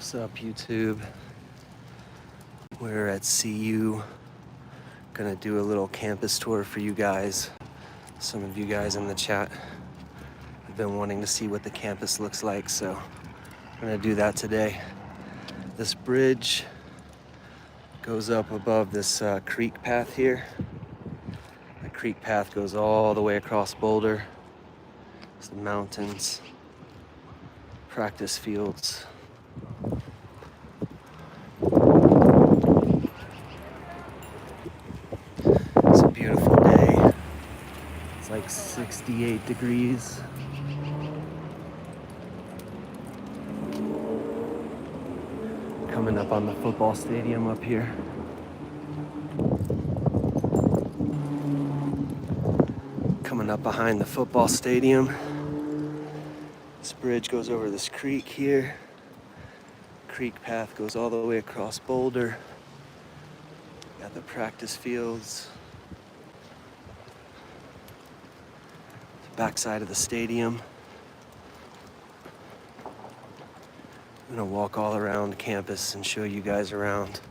What's up, YouTube? We're at CU. Gonna do a little campus tour for you guys. Some of you guys in the chat have been wanting to see what the campus looks like, so I'm gonna do that today. This bridge goes up above this creek path here. The creek path goes all the way across Boulder. It's the mountains, practice fields. It's a beautiful day. It's like 68 degrees. Coming up on the football stadium up here. Coming up behind the football stadium. This bridge goes over this creek here. Creek path goes all the way across Boulder. Got the practice fields. The backside of the stadium. I'm gonna walk all around campus and show you guys around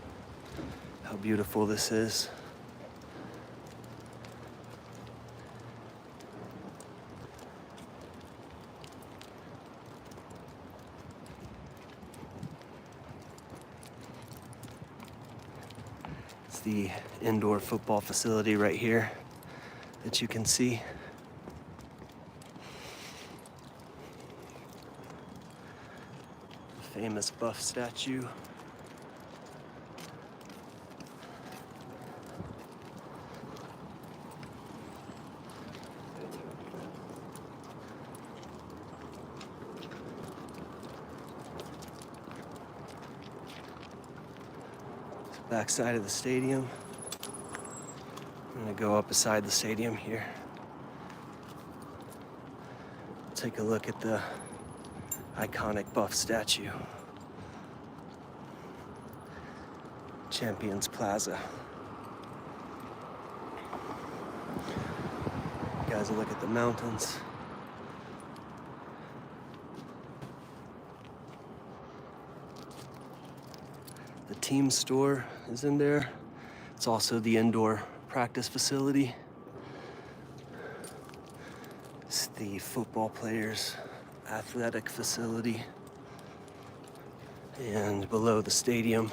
how beautiful this is. It's the indoor football facility right here that you can see. The famous Buff statue. Backside of the stadium. I'm gonna go up beside the stadium here. Take a look at the iconic Buff statue. Champions Plaza. You guys will look at the mountains. The team store is in there. It's also the indoor practice facility. It's the football players' athletic facility. And below the stadium,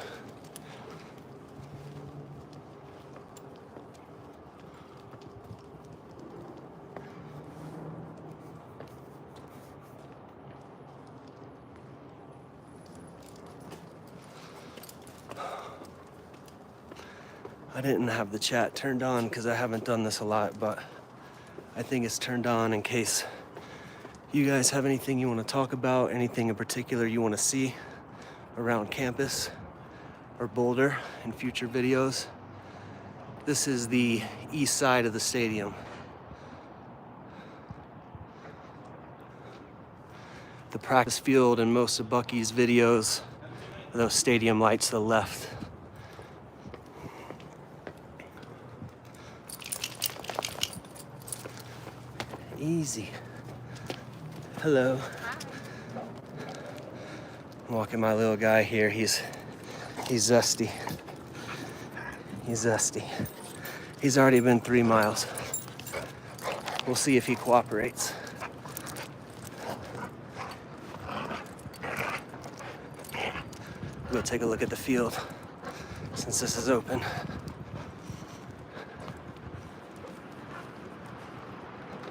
I didn't have the chat turned on because I haven't done this a lot, but I think it's turned on in case you guys have anything you want to talk about, anything in particular you want to see around campus or Boulder in future videos. This is the east side of the stadium. The practice field and most of Bucky's videos are those stadium lights to the left. Easy. Hello. I'm walking my little guy here. He's zesty. He's zesty. He's already been 3 miles. We'll see if he cooperates. We'll take a look at the field since this is open.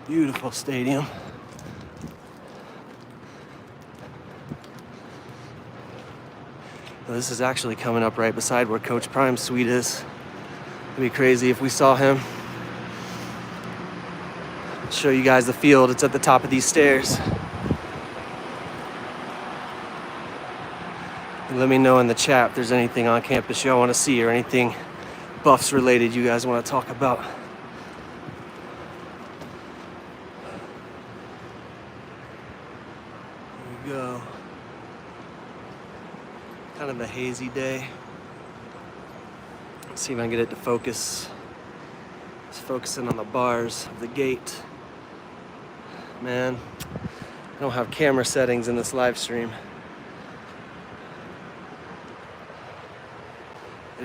Beautiful stadium. Well, this is actually coming up right beside where Coach Prime's suite is. It'd be crazy if we saw him. I'll show you guys the field. It's at the top of these stairs. And let me know in the chat if there's anything on campus y'all want to see or anything Buffs related you guys want to talk about. Go. Kind of a hazy day. Let's see if I can get it to focus. It's focusing on the bars of the gate. Man, I don't have camera settings in this live stream.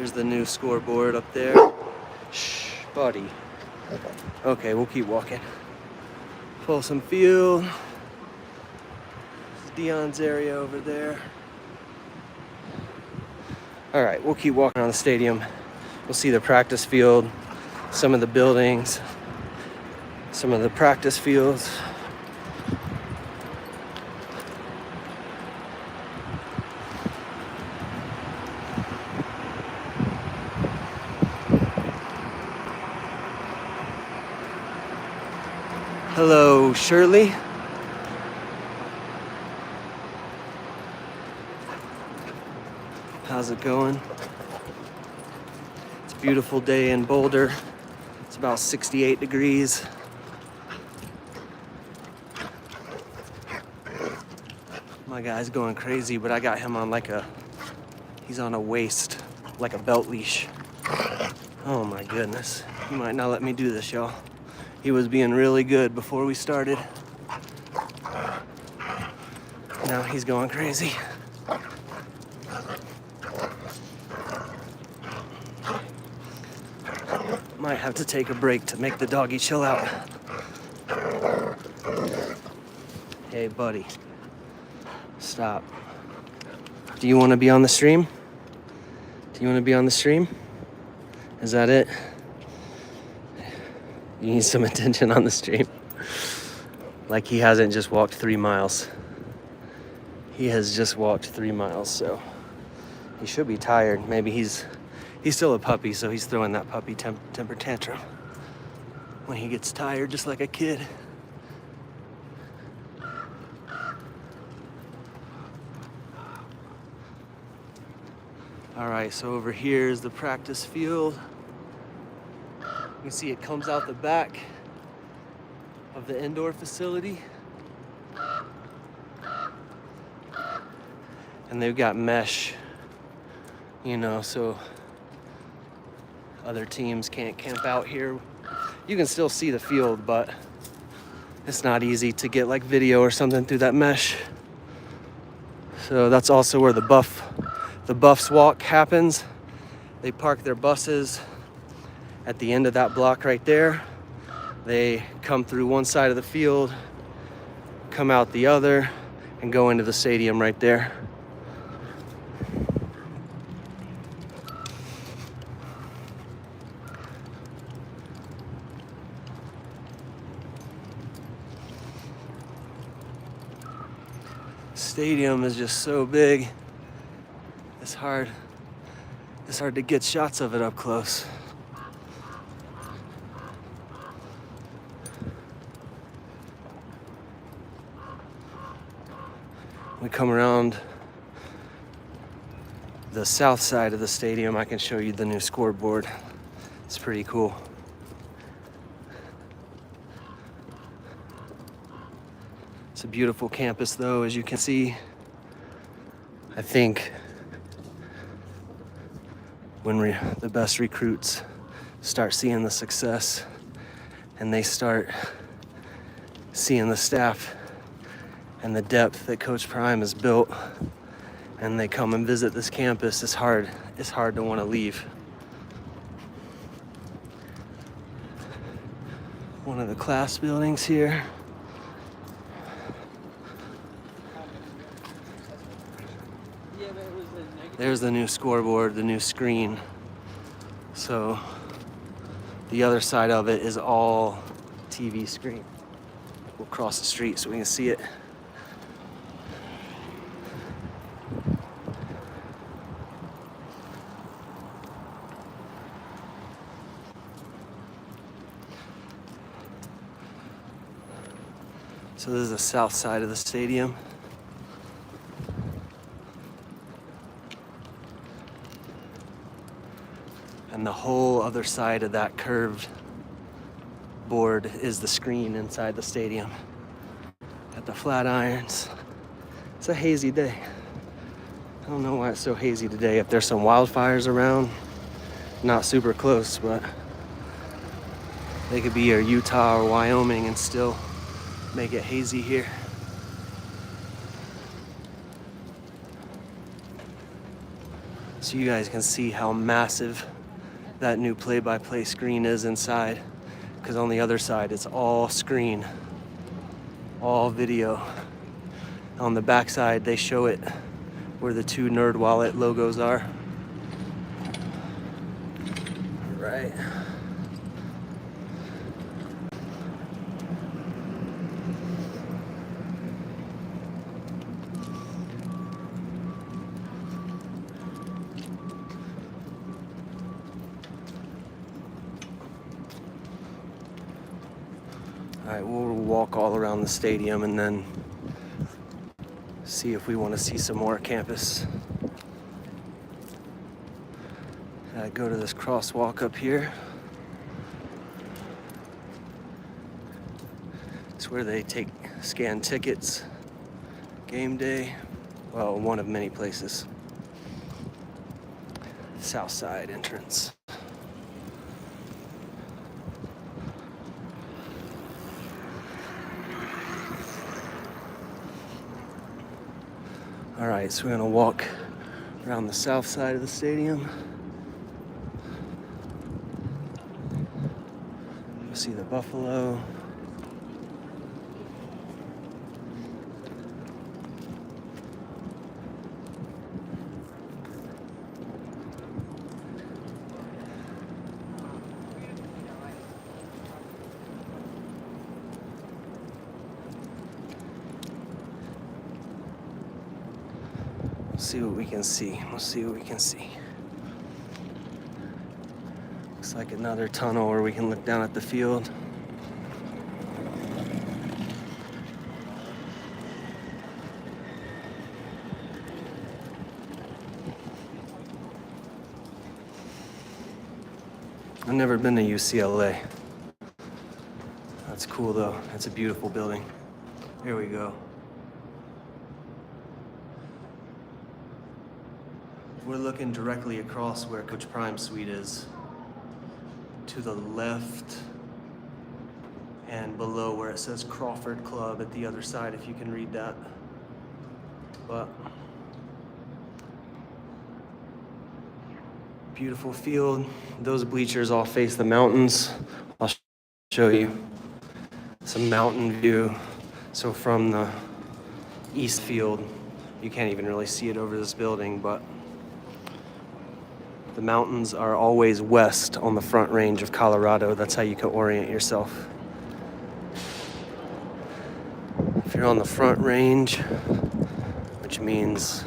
There's the new scoreboard up there. Shh, buddy. Okay, we'll keep walking. Folsom Field. There's Dion's area over there. All right, we'll keep walking around the stadium. We'll see the practice field, some of the buildings, some of the practice fields. Hello, Shirley. How's it going? It's a beautiful day in Boulder. It's about 68 degrees. My guy's going crazy, but I got him on he's on a waist, like a belt leash. Oh my goodness. He might not let me do this, y'all. He was being really good before we started. Now he's going crazy. Might have to take a break to make the doggy chill out. Hey, buddy. Stop. Do you want to be on the stream? Do you want to be on the stream? Is that it? You need some attention on the stream. Like he hasn't just walked 3 miles. He has just walked 3 miles, so he should be tired. Maybe he's still a puppy, so he's throwing that puppy temper tantrum when he gets tired, just like a kid. All right, so over here is the practice field. You can see it comes out the back of the indoor facility. And they've got mesh, so other teams can't camp out here. You can still see the field, but it's not easy to get like video or something through that mesh. So that's also where the Buffs walk happens. They park their buses at the end of that block right there. They come through one side of the field, come out the other, and go into the stadium right there. Stadium is just so big. It's hard to get shots of it up close. We come around the south side of the stadium. I can show you the new scoreboard. It's pretty cool. It's a beautiful campus though, as you can see. I think when the best recruits start seeing the success and they start seeing the staff and the depth that Coach Prime has built, and they come and visit this campus, it's hard to want to leave. One of the class buildings here. There's the new scoreboard, the new screen. So the other side of it is all TV screen. We'll cross the street so we can see it. So this is the south side of the stadium. And the whole other side of that curved board is the screen inside the stadium. At the Flatirons. It's a hazy day. I don't know why it's so hazy today. If there's some wildfires around, not super close, but they could be in Utah or Wyoming and still make it hazy here. So you guys can see how massive that new play-by-play screen is inside, because on the other side it's all screen, all video. On the back side they show it where the two NerdWallet logos are. Right. All right, we'll walk all around the stadium and then see if we want to see some more campus. I go to this crosswalk up here. It's where they scan tickets, game day. Well, one of many places. South side entrance. All right, so we're gonna walk around the south side of the stadium. You'll see the buffalo. See what we can see. We'll see what we can see. Looks like another tunnel where we can look down at the field. I've never been to UCLA. That's cool though. That's a beautiful building. Here we go. We're looking directly across where Coach Prime's suite is. To the left and below where it says Crawford Club at the other side, if you can read that. But beautiful field. Those bleachers all face the mountains. I'll show you some mountain view. So from the east field, you can't even really see it over this building, but the mountains are always west on the Front Range of Colorado. That's how you can orient yourself. If you're on the Front Range, which means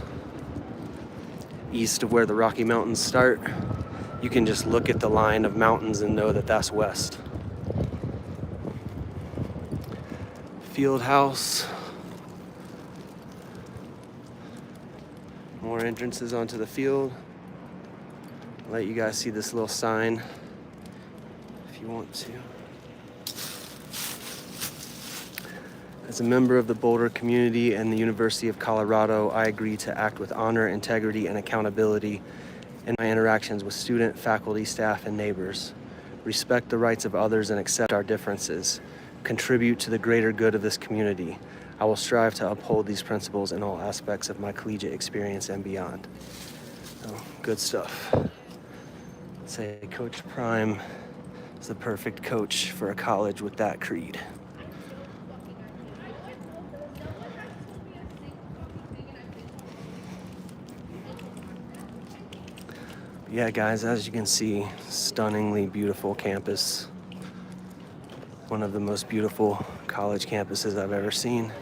east of where the Rocky Mountains start, you can just look at the line of mountains and know that that's west. Field house. More entrances onto the field. I'll let you guys see this little sign if you want to. As a member of the Boulder community and the University of Colorado, I agree to act with honor, integrity, and accountability in my interactions with student, faculty, staff, and neighbors. Respect the rights of others and accept our differences. Contribute to the greater good of this community. I will strive to uphold these principles in all aspects of my collegiate experience and beyond. So, good stuff. I'd say Coach Prime is the perfect coach for a college with that creed. Yeah, guys, as you can see, stunningly beautiful campus. One of the most beautiful college campuses I've ever seen.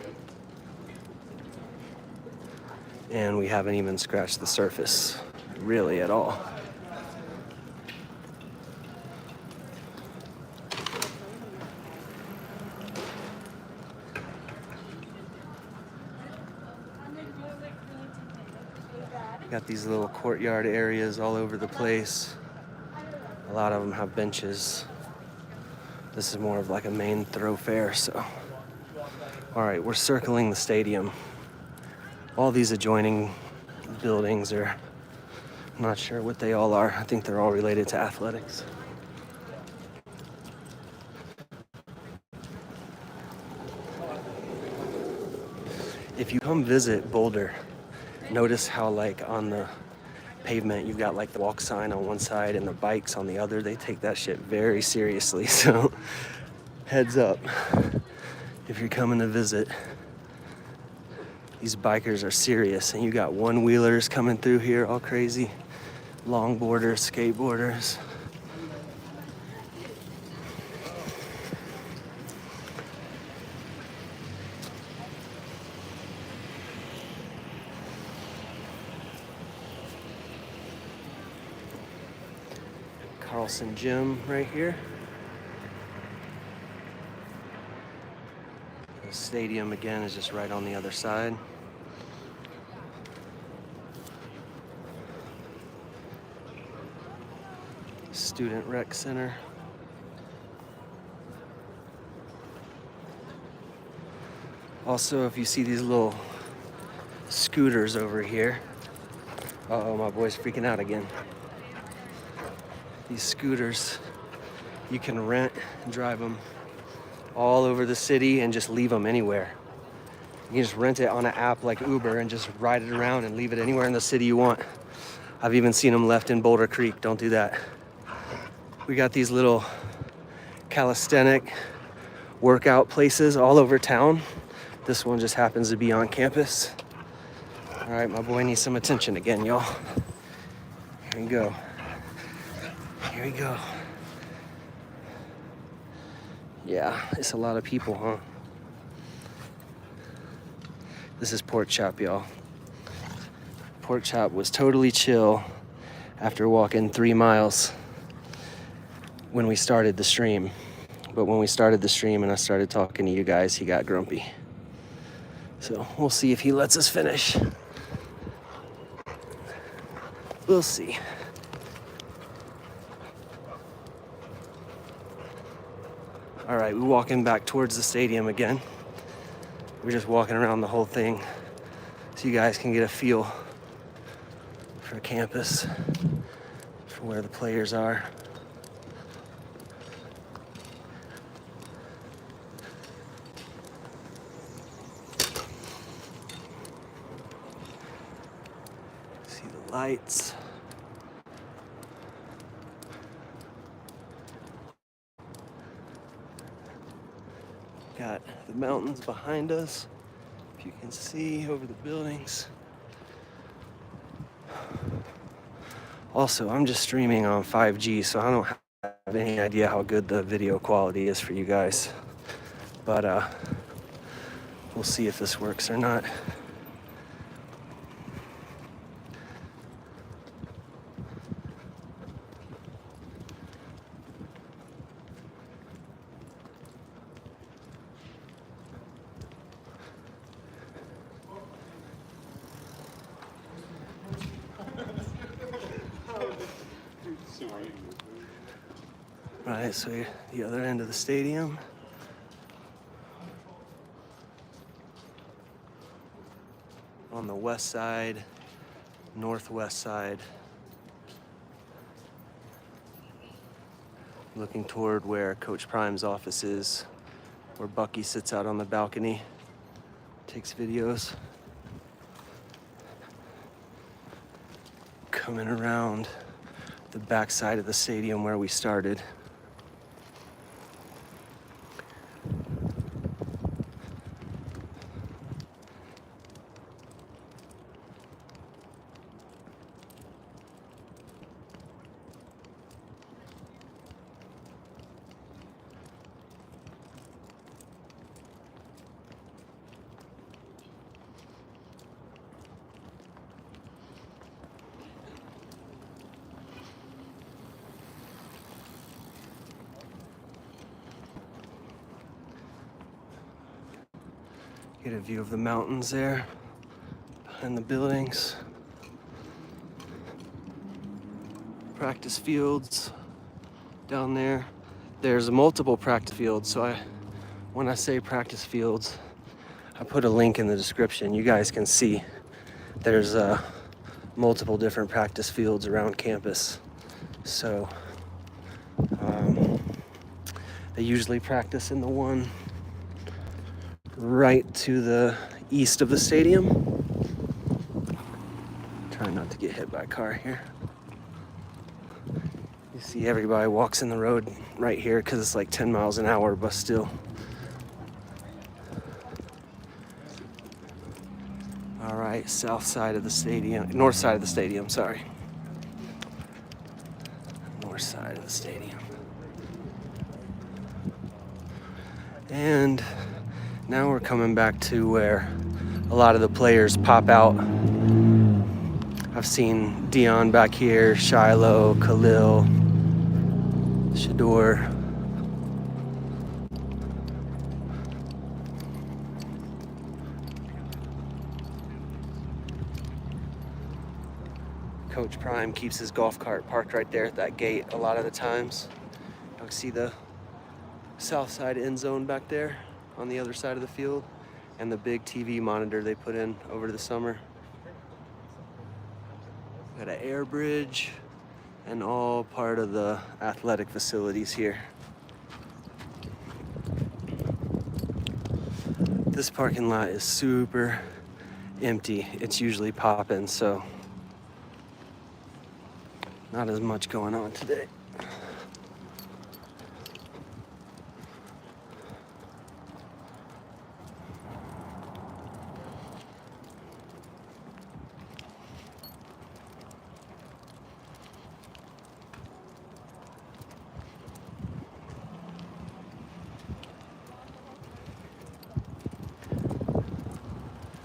And we haven't even scratched the surface, really, at all. Got these little courtyard areas all over the place. A lot of them have benches. This is more of like a main thoroughfare, so. All right, we're circling the stadium. All these adjoining buildings are, I'm not sure what they all are. I think they're all related to athletics. If you come visit Boulder, notice how like on the pavement. You've got like the walk sign on one side and the bikes on the other. They take that shit very seriously. So heads up if you're coming to visit. These bikers are serious, and you got one-wheelers coming through here all crazy. Longboarders, skateboarders. Carlson Gym right here. The stadium again is just right on the other side. Student Rec Center. Also, if you see these little scooters over here. Uh-oh, my boy's freaking out again. These scooters, you can rent and drive them all over the city and just leave them anywhere. You can just rent it on an app like Uber and just ride it around and leave it anywhere in the city you want. I've even seen them left in Boulder Creek. Don't do that. We got these little calisthenic workout places all over town. This one just happens to be on campus. All right, my boy needs some attention again, y'all. Here we go. Here we go. Yeah, it's a lot of people, huh? This is Pork Chop, y'all. Pork Chop was totally chill after walking 3 miles when we started the stream. But when we started the stream and I started talking to you guys, he got grumpy. So we'll see if he lets us finish. We'll see. All right, we're walking back towards the stadium again. We're just walking around the whole thing so you guys can get a feel for campus, for where the players are. See the lights. Got the mountains behind us, if you can see over the buildings. Also, I'm just streaming on 5G, so I don't have any idea how good the video quality is for you guys. But we'll see if this works or not. Right, so you're the other end of the stadium. On the west side, northwest side. Looking toward where Coach Prime's office is, where Bucky sits out on the balcony, takes videos. Coming around the back side of the stadium where we started. Get a view of the mountains there, behind the buildings. Practice fields down there. There's multiple practice fields, so when I say practice fields, I put a link in the description. You guys can see there's multiple different practice fields around campus. So they usually practice in the one right to the east of the stadium. Trying Trying not to get hit by a car here. You see everybody walks in the road right here because it's like 10 miles an hour, but still. All right, south side of the stadium, north side of the stadium, sorry. North side of the stadium. And now we're coming back to where a lot of the players pop out. I've seen Dion back here, Shiloh, Khalil, Shador. Coach Prime keeps his golf cart parked right there at that gate a lot of the times. You can see the south side end zone back there on the other side of the field and the big TV monitor they put in over the summer. Got an air bridge and all part of the athletic facilities here. This parking lot is super empty. It's usually popping, so not as much going on today.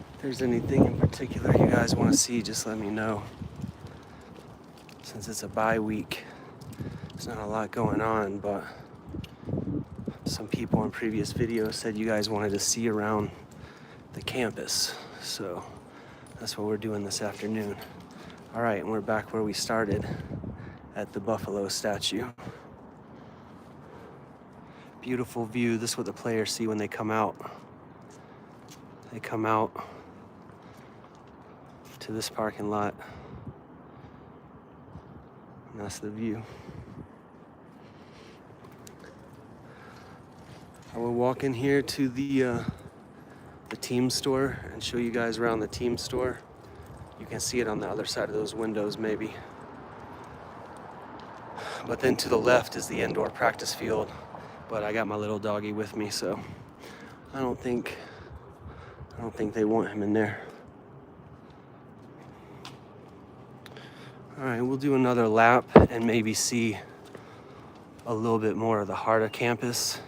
If there's anything in particular you guys want to see, just let me know. Since it's a bye week, there's not a lot going on, but some people in previous videos said you guys wanted to see around the campus. So that's what we're doing this afternoon. All right, and we're back where we started at the buffalo statue. Beautiful view. This is what the players see when they come out. They come out to this parking lot. And that's the view. I will walk in here to the team store and show you guys around the team store. You can see it on the other side of those windows maybe. But then to the left is the indoor practice field. But I got my little doggy with me, so I don't think they want him in there. All right, we'll do another lap and maybe see a little bit more of the heart of campus.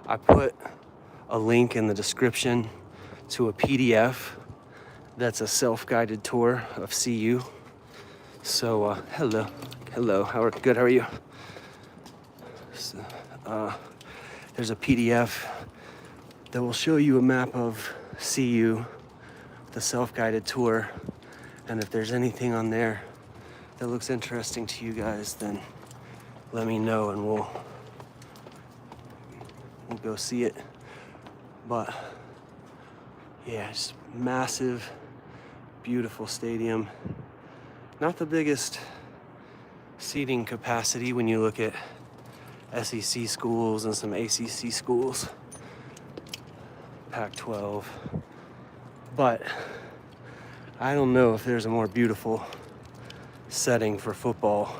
I put a link in the description to a PDF that's a self-guided tour of CU. So, hello, how are you? So, there's a PDF that will show you a map of CU, the self-guided tour, and if there's anything on there that looks interesting to you guys, then let me know and we'll go see it. But yeah, just massive, beautiful stadium. Not the biggest seating capacity when you look at SEC schools and some ACC schools, Pac-12, but I don't know if there's a more beautiful setting for football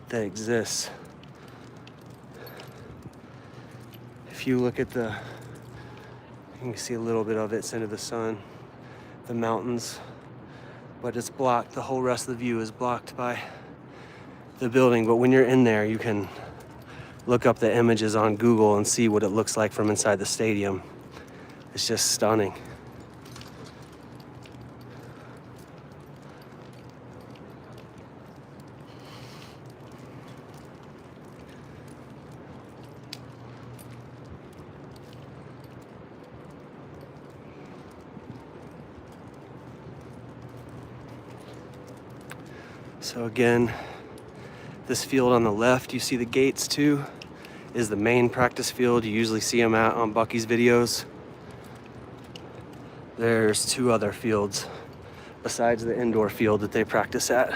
that exists. If you look at you can see a little bit of it's into the sun, the mountains, but it's blocked. The whole rest of the view is blocked by the building. But when you're in there, you can look up the images on Google and see what it looks like from inside the stadium. It's just stunning. So again, this field on the left, you see the gates too, is the main practice field. You usually see them out on Bucky's videos. There's two other fields besides the indoor field that they practice at.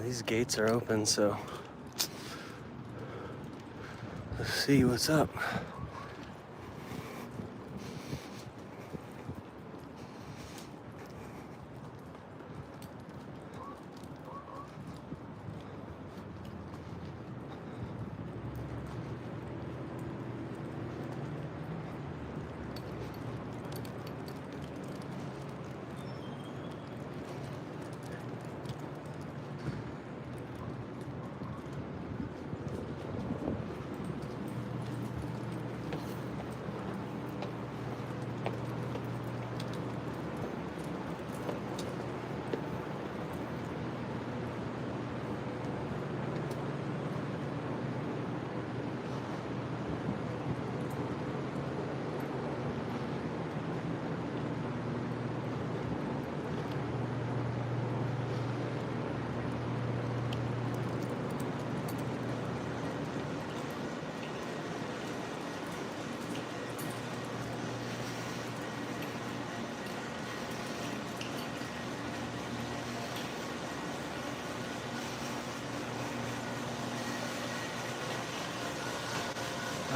These gates are open, so let's see what's up.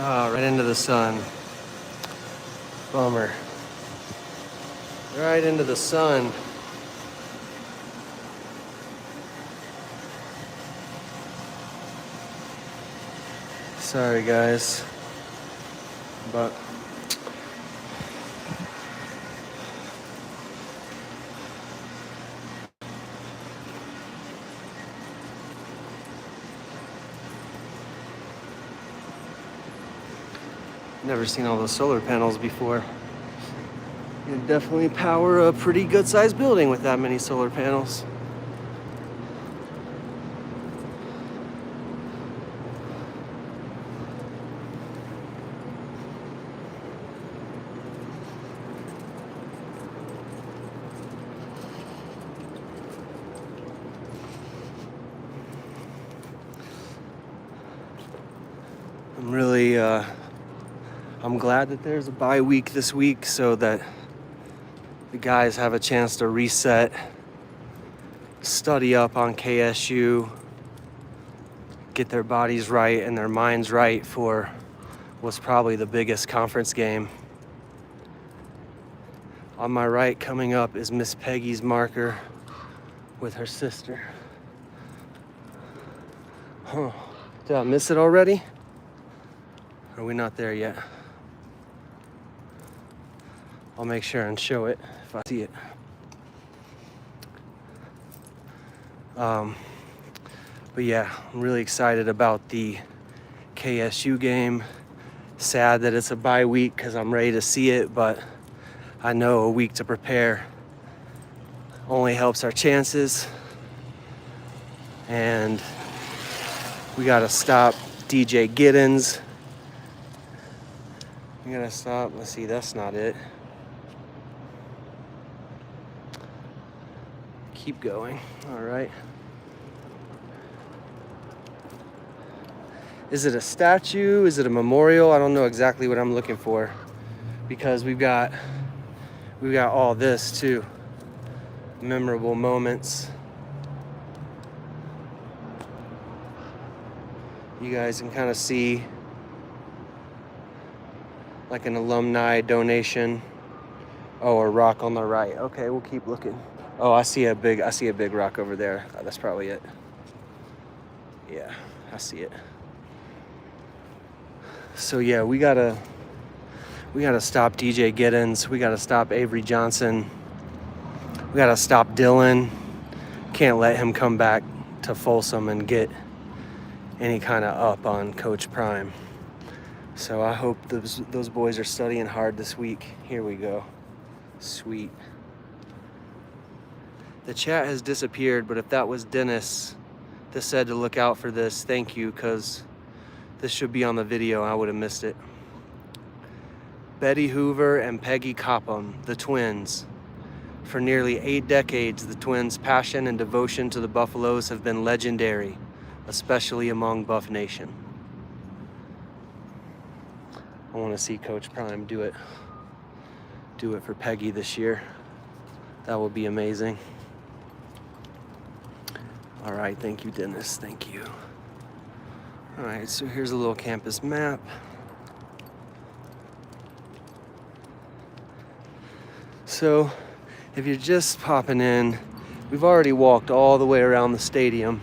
Oh, right into the sun. Bummer. Right into the sun. Sorry, guys, but never seen all those solar panels before. You can definitely power a pretty good-sized building with that many solar panels. I'm glad that there's a bye week this week so that the guys have a chance to reset, study up on KSU, get their bodies right and their minds right for what's probably the biggest conference game. On my right coming up is Miss Peggy's marker with her sister. Huh. Did I miss it already? Are we not there yet? I'll make sure and show it if I see it. But yeah, I'm really excited about the KSU game. Sad that it's a bye week because I'm ready to see it, but I know a week to prepare only helps our chances. And we gotta stop DJ Giddens. We gotta stop. Let's see, that's not it. Keep going. All right. Is it a statue? Is it a memorial? I don't know exactly what I'm looking for because we've got all this too. Memorable moments. You guys can kind of see like an alumni donation. Oh, a rock on the right. Okay, we'll keep looking. Oh, I see a big rock over there. That's probably it. Yeah, I see it. So yeah, we gotta stop DJ Giddens. We gotta stop Avery Johnson. We gotta stop Dylan. Can't let him come back to Folsom and get any kind of up on Coach Prime. So I hope those boys are studying hard this week. Here we go. Sweet. The chat has disappeared, but if that was Dennis that said to look out for this, thank you, because this should be on the video. I would have missed it. Betty Hoover and Peggy Copham, the twins. For nearly 8 decades, the twins' passion and devotion to the Buffaloes have been legendary, especially among Buff Nation. I want to see Coach Prime do it for Peggy this year. That would be amazing. All right, thank you, Dennis, thank you. All right, so here's a little campus map. So if you're just popping in, we've already walked all the way around the stadium.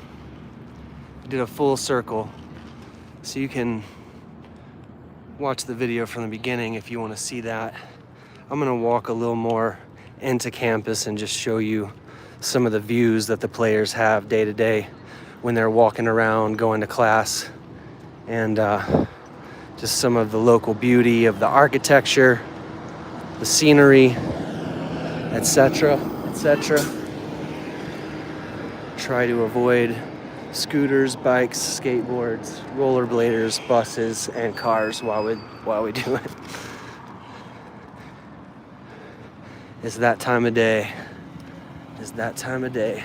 We did a full circle. So you can watch the video from the beginning if you want to see that. I'm gonna walk a little more into campus and just show you some of the views that the players have day to day when they're walking around, going to class, and just some of the local beauty of the architecture, the scenery, etc., etc. Try to avoid scooters, bikes, skateboards, rollerbladers, buses, and cars while we do it. It's that time of day. It's that time of day.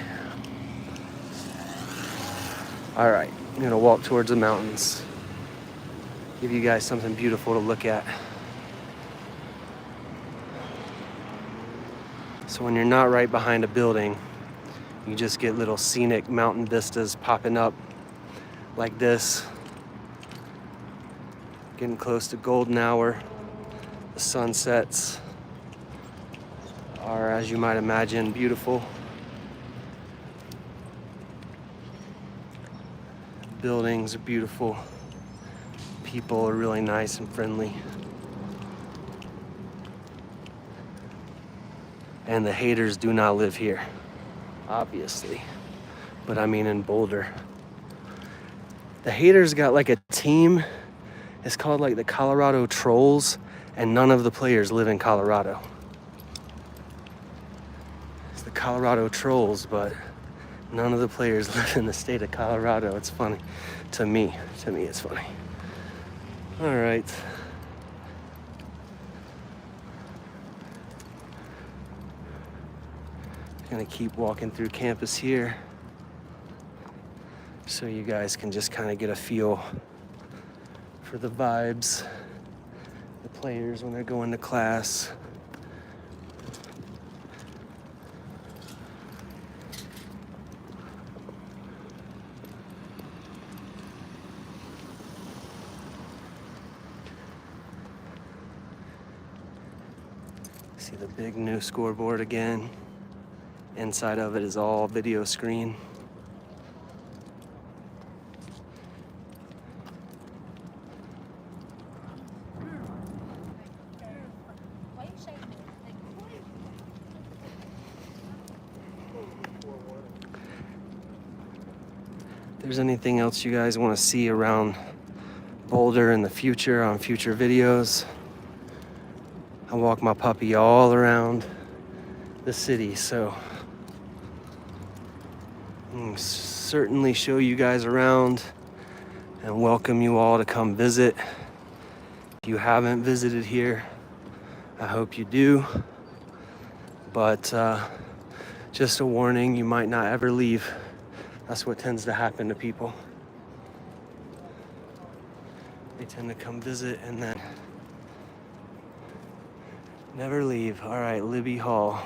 All right, I'm gonna walk towards the mountains. Give you guys something beautiful to look at. So when you're not right behind a building, you just get little scenic mountain vistas popping up like this. Getting close to golden hour. The sunsets are, as you might imagine, beautiful. Buildings are beautiful. People are really nice and friendly. And the haters do not live here, obviously. But I mean in Boulder. The haters got like a team. It's called like the Colorado Trolls, and none of the players live in Colorado. It's the Colorado Trolls, but none of the players live in the state of Colorado. It's funny. To me it's funny. All right. Gonna keep walking through campus here so you guys can just kind of get a feel for the vibes, the players when they're going to class. See the big new scoreboard again. Inside of it is all video screen. If there's anything else you guys want to see around Boulder in the future on future videos, I walk my puppy all around the city, so I'll certainly show you guys around and welcome you all to come visit. If you haven't visited here, I hope you do. But just a warning, you might not ever leave. That's what tends to happen to people. They tend to come visit and then never leave. All right, Libby Hall.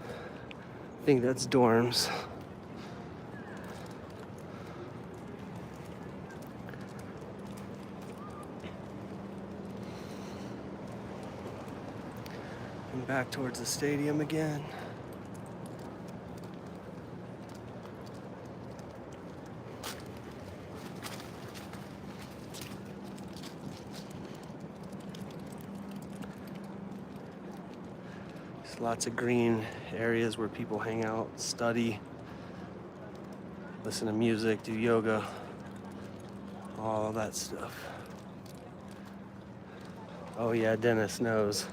I think that's dorms. And back towards the stadium again. There's lots of green areas where people hang out, study, listen to music, do yoga, all of that stuff. Oh yeah, Dennis knows.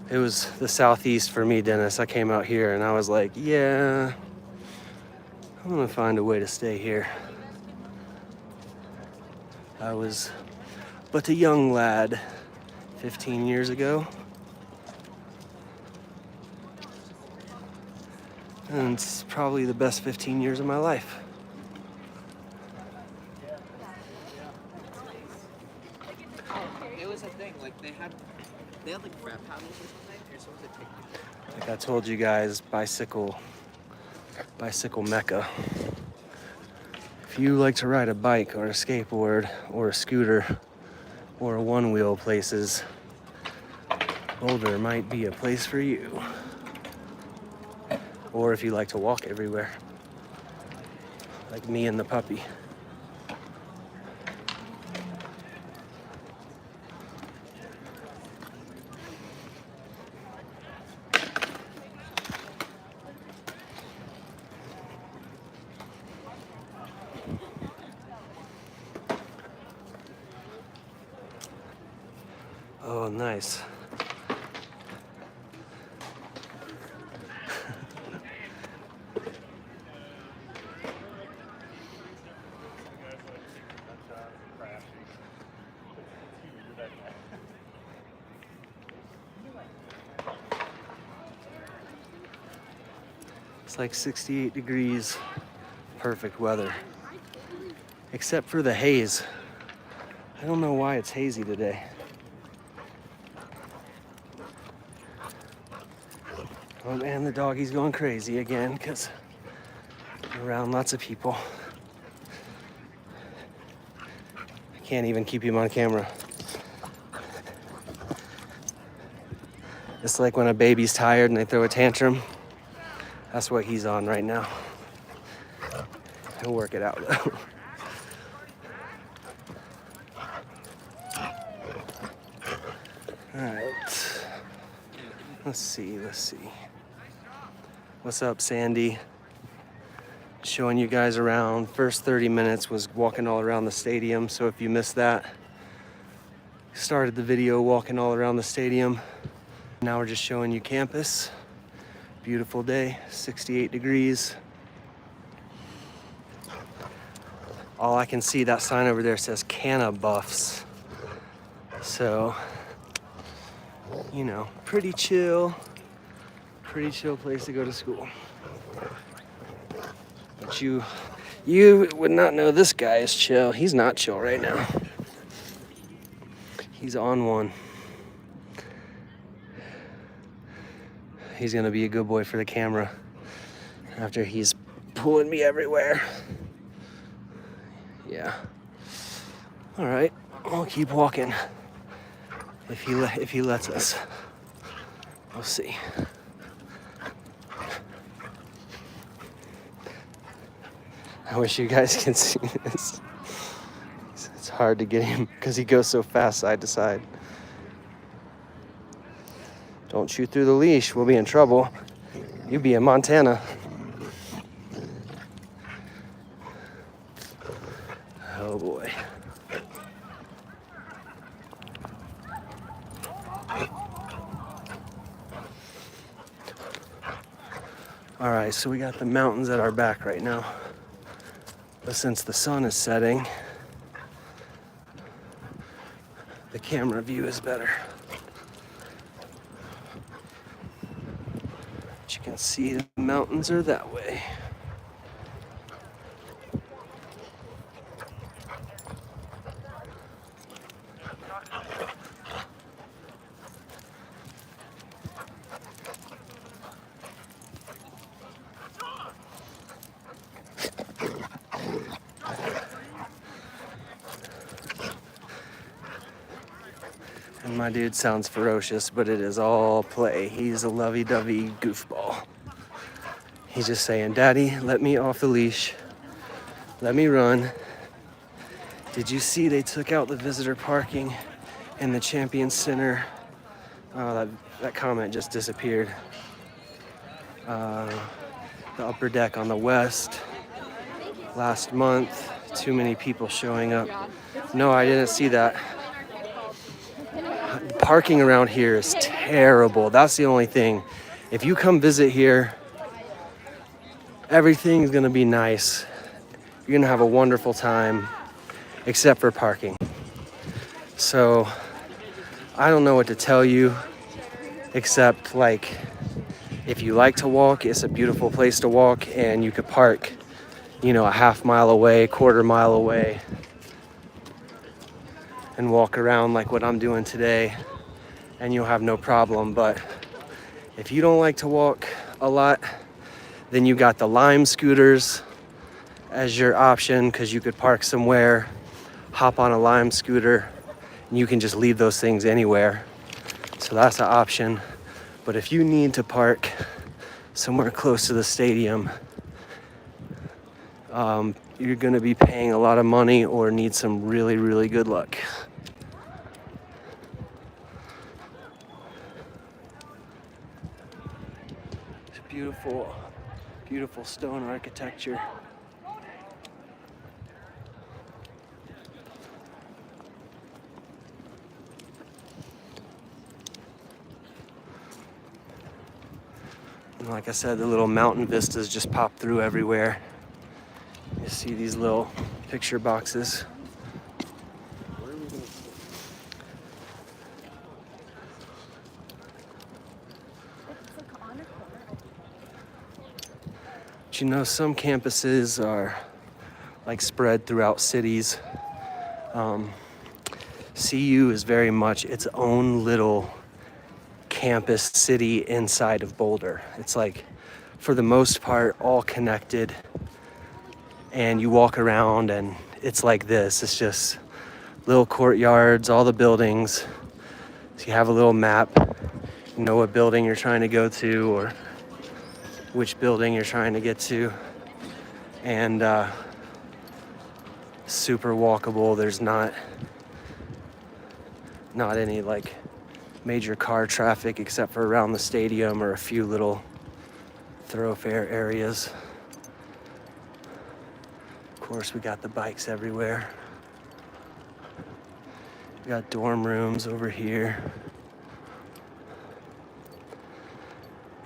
It was the southeast for me, Dennis. I came out here and I was like, yeah, I'm gonna find a way to stay here. I was but a young lad 15 years ago. And it's probably the best 15 years of my life. It was a thing, like they had like frat paddles or something. You're supposed to take. Like I told you guys, bicycle bicycle mecca. If you like to ride a bike or a skateboard or a scooter or a one-wheel places, Boulder might be a place for you. Or if you like to walk everywhere, like me and the puppy. Oh, nice. It's like 68 degrees, perfect weather. Except for the haze. I don't know why it's hazy today. Oh man, the doggy's going crazy again because around lots of people. I can't even keep him on camera. It's like when a baby's tired and they throw a tantrum. That's what he's on right now. He'll work it out though. All right. Let's see. What's up, Sandy? Showing you guys around. First 30 minutes was walking all around the stadium. So if you missed that, started the video walking all around the stadium. Now we're just showing you campus. Beautiful day, 68 degrees. All I can see, that sign over there says Canna Buffs. So, you know, pretty chill place to go to school. But you would not know this guy is chill. He's not chill right now. He's on one. He's gonna be a good boy for the camera after he's pulling me everywhere. Yeah. All right, I'll keep walking if he lets us. We'll see. I wish you guys can see this. It's hard to get him because he goes so fast side to side. Don't chew through the leash, we'll be in trouble. You'll be in Montana. Oh boy. All right, so we got the mountains at our back right now. But since the sun is setting, the camera view is better. You can see the mountains are that way. And my dude sounds ferocious, but it is all play. He's a lovey-dovey goofball. He's just saying, Daddy, let me off the leash. Let me run. Did you see they took out the visitor parking in the Champion Center? Oh, that comment just disappeared. The upper deck on the west. Last month, too many people showing up. No, I didn't see that. Parking around here is terrible. That's the only thing. If you come visit here, everything's gonna be nice. You're gonna have a wonderful time, except for parking. So, I don't know what to tell you, except like, if you like to walk, it's a beautiful place to walk, and you could park, you know, a half mile away, quarter mile away, and walk around like what I'm doing today, and you'll have no problem. But if you don't like to walk a lot, Then you got the Lime scooters as your option, because you could park somewhere, hop on a Lime scooter, and you can just leave those things anywhere. So that's an option. But if you need to park somewhere close to the stadium, you're going to be paying a lot of money or need some really, really good luck. It's beautiful, beautiful stone architecture. And like I said, the little mountain vistas just pop through everywhere. You see these little picture boxes. But you know, some campuses are like spread throughout cities. CU is very much its own little campus city inside of Boulder. It's like, for the most part, all connected. And you walk around and it's like this. It's just little courtyards, all the buildings. So you have a little map. You know what building you're trying to go to or which building you're trying to get to. And super walkable. There's not any like major car traffic except for around the stadium or a few little thoroughfare areas. Of course, we got the bikes everywhere. We got dorm rooms over here.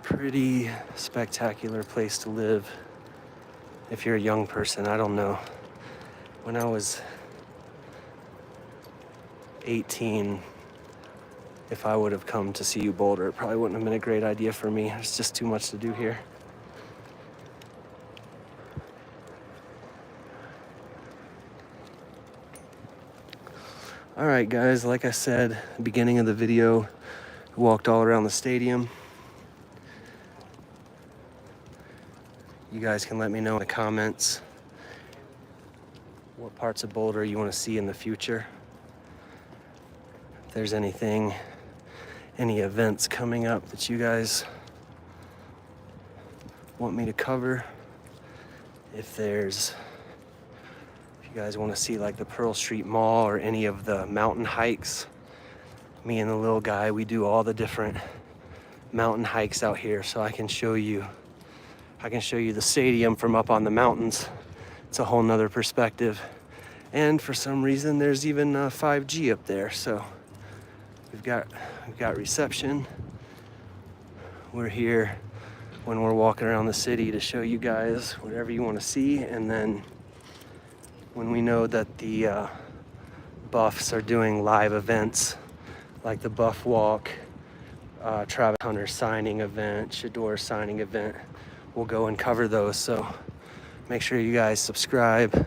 Pretty spectacular place to live if you're a young person. I don't know. When I was 18, if I would have come to CU Boulder, it probably wouldn't have been a great idea for me. There's just too much to do here. All right, guys, like I said at the beginning of the video, I walked all around the stadium. You guys can let me know in the comments what parts of Boulder you want to see in the future. If there's any events coming up that you guys want me to cover. If you guys want to see like the Pearl Street Mall or any of the mountain hikes, me and the little guy, we do all the different mountain hikes out here, so I can show you the stadium from up on the mountains. It's a whole nother perspective. And for some reason there's even 5G up there, so we've got reception. We're here when we're walking around the city to show you guys whatever you want to see, and then when we know that the Buffs are doing live events like the Buff Walk, Travis Hunter signing event, Shador signing event, we'll go and cover those. So make sure you guys subscribe,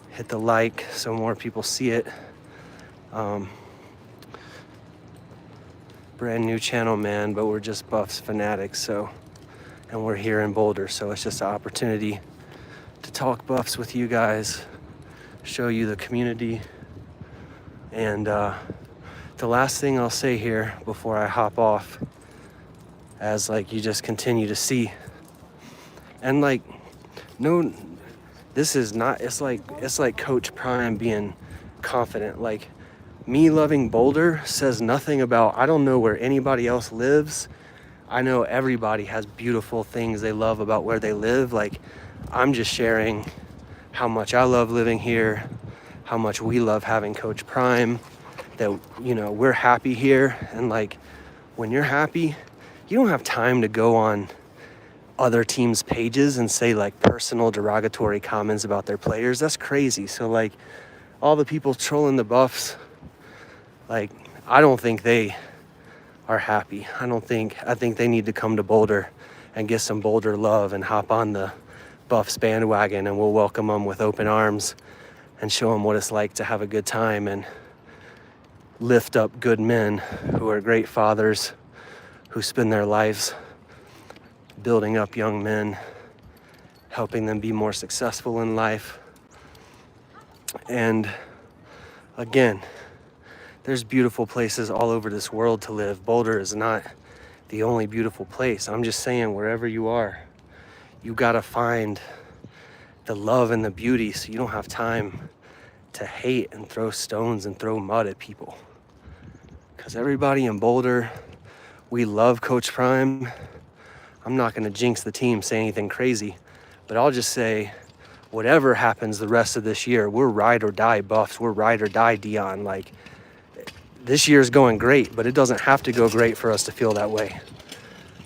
hit the like so more people see it. Brand new channel, man, but we're just Buffs fanatics, and we're here in Boulder, so it's just an opportunity to talk Buffs with you guys, show you the community. And the last thing I'll say here before I hop off, as like you just continue to see, and like, no, this is not, it's like Coach Prime being confident. Like, me loving Boulder says nothing about, I don't know where anybody else lives. I know everybody has beautiful things they love about where they live. Like, I'm just sharing how much I love living here, how much we love having Coach Prime, that, you know, we're happy here. And like, when you're happy, you don't have time to go on other teams' pages and say like personal derogatory comments about their players. That's crazy. So like, all the people trolling the Buffs, like, I don't think they are happy. I think they need to come to Boulder and get some Boulder love and hop on the Buffs bandwagon, and we'll welcome them with open arms and show them what it's like to have a good time and lift up good men who are great fathers, who spend their lives building up young men, helping them be more successful in life. And again, there's beautiful places all over this world to live. Boulder is not the only beautiful place. I'm just saying, wherever you are, you gotta find the love and the beauty so you don't have time to hate and throw stones and throw mud at people. Because everybody in Boulder, we love Coach Prime. I'm not gonna jinx the team, say anything crazy, but I'll just say, whatever happens the rest of this year, we're ride or die Buffs, we're ride or die Dion. Like, this year's going great, but it doesn't have to go great for us to feel that way.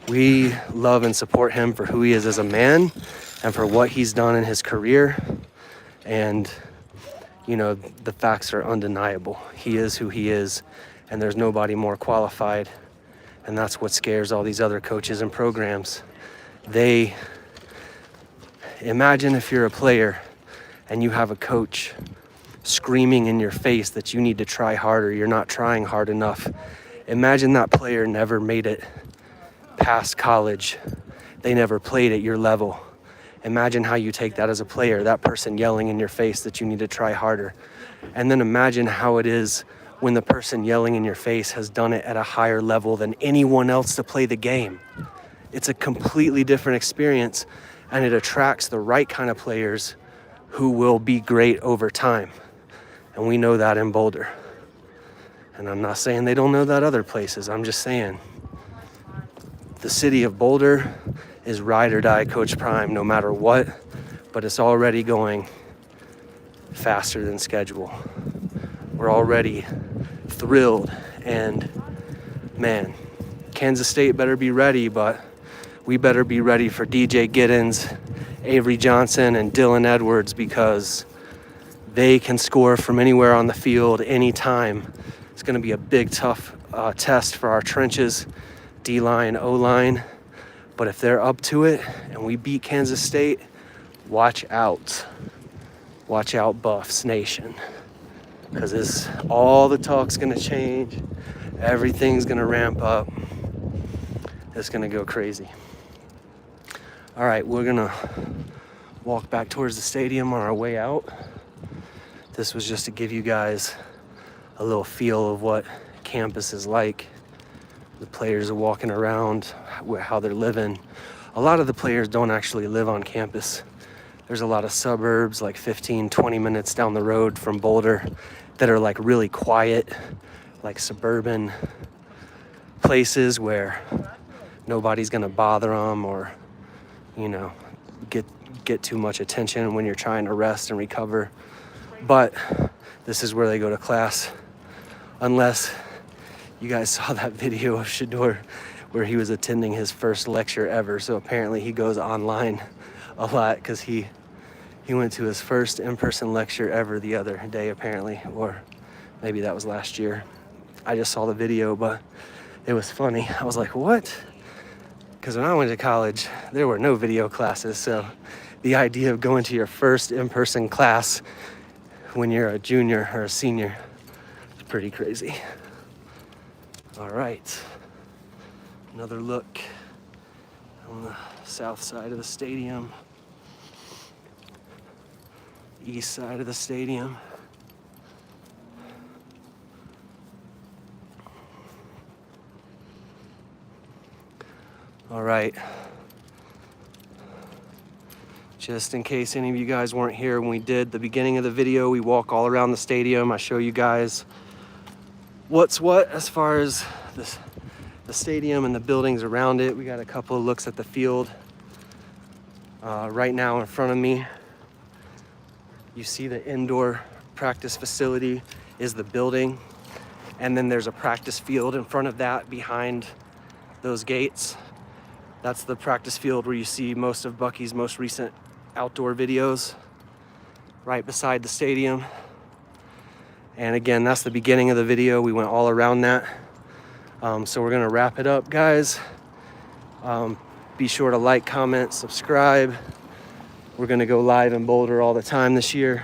We love and support him for who he is as a man and for what he's done in his career. And, you know, the facts are undeniable. He is who he is, and there's nobody more qualified. And that's what scares all these other coaches and programs. They imagine if you're a player and you have a coach screaming in your face that you need to try harder, you're not trying hard enough. Imagine that player never made it past college. They never played at your level. Imagine how you take that as a player, that person yelling in your face that you need to try harder. And then imagine how it is when the person yelling in your face has done it at a higher level than anyone else to play the game. It's a completely different experience, and it attracts the right kind of players who will be great over time. And we know that in Boulder. And I'm not saying they don't know that other places. I'm just saying the city of Boulder is ride or die Coach Prime no matter what, but it's already going faster than schedule. We're already thrilled, and man, Kansas State better be ready, but we better be ready for DJ Giddens, Avery Johnson, and Dylan Edwards, because they can score from anywhere on the field anytime. It's going to be a big, tough test for our trenches, D-line, O-line. But if they're up to it and we beat Kansas State, watch out. Watch out, Buffs Nation. Because all the talk's going to change. Everything's going to ramp up. It's going to go crazy. All right, we're going to walk back towards the stadium on our way out. This was just to give you guys a little feel of what campus is like. The players are walking around, how they're living. A lot of the players don't actually live on campus. There's a lot of suburbs, like 15, 20 minutes down the road from Boulder, that are like really quiet, like suburban places where nobody's gonna bother them or, you know, get too much attention when you're trying to rest and recover. But this is where they go to class, unless you guys saw that video of Shador where he was attending his first lecture ever. So apparently he goes online a lot because he went to his first in-person lecture ever the other day, apparently, or maybe that was last year. I just saw the video, but it was funny. I was like, what? Because when I went to college, there were no video classes. So the idea of going to your first in-person class when you're a junior or a senior is pretty crazy. All right, another look on the south side of the stadium, east side of the stadium. All right, just in case any of you guys weren't here when we did the beginning of the video, we walk all around the stadium. I show you guys what's what as far as the stadium and the buildings around it. We got a couple of looks at the field. Right now in front of me, you see the indoor practice facility is the building. And then there's a practice field in front of that behind those gates. That's the practice field where you see most of Bucky's most recent outdoor videos, right beside the stadium. And again, that's the beginning of the video. We went all around that. So we're gonna wrap it up, guys. Be sure to like, comment, subscribe. We're gonna go live in Boulder all the time this year.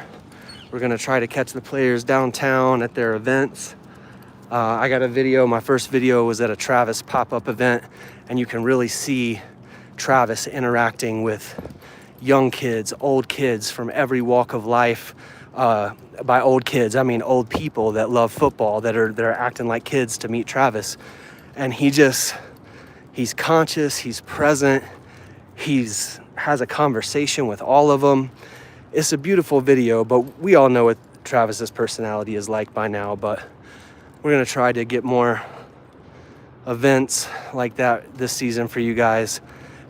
We're gonna try to catch the players downtown at their events. I got a video, my first video was at a Travis pop-up event, and you can really see Travis interacting with young kids, old kids from every walk of life. By old kids, I mean old people that love football, that are acting like kids to meet Travis. And he's conscious, he's present, has a conversation with all of them. It's a beautiful video, but we all know what Travis's personality is like by now. But we're gonna try to get more events like that this season for you guys.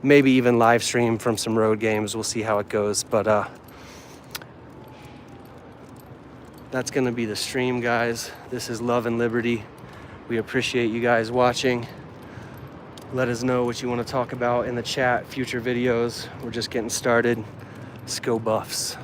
Maybe even live stream from some road games. We'll see how it goes. But that's gonna be the stream, guys. This is Love and Liberty. We appreciate you guys watching. Let us know what you want to talk about in the chat, future videos. We're just getting started. Let's go Buffs.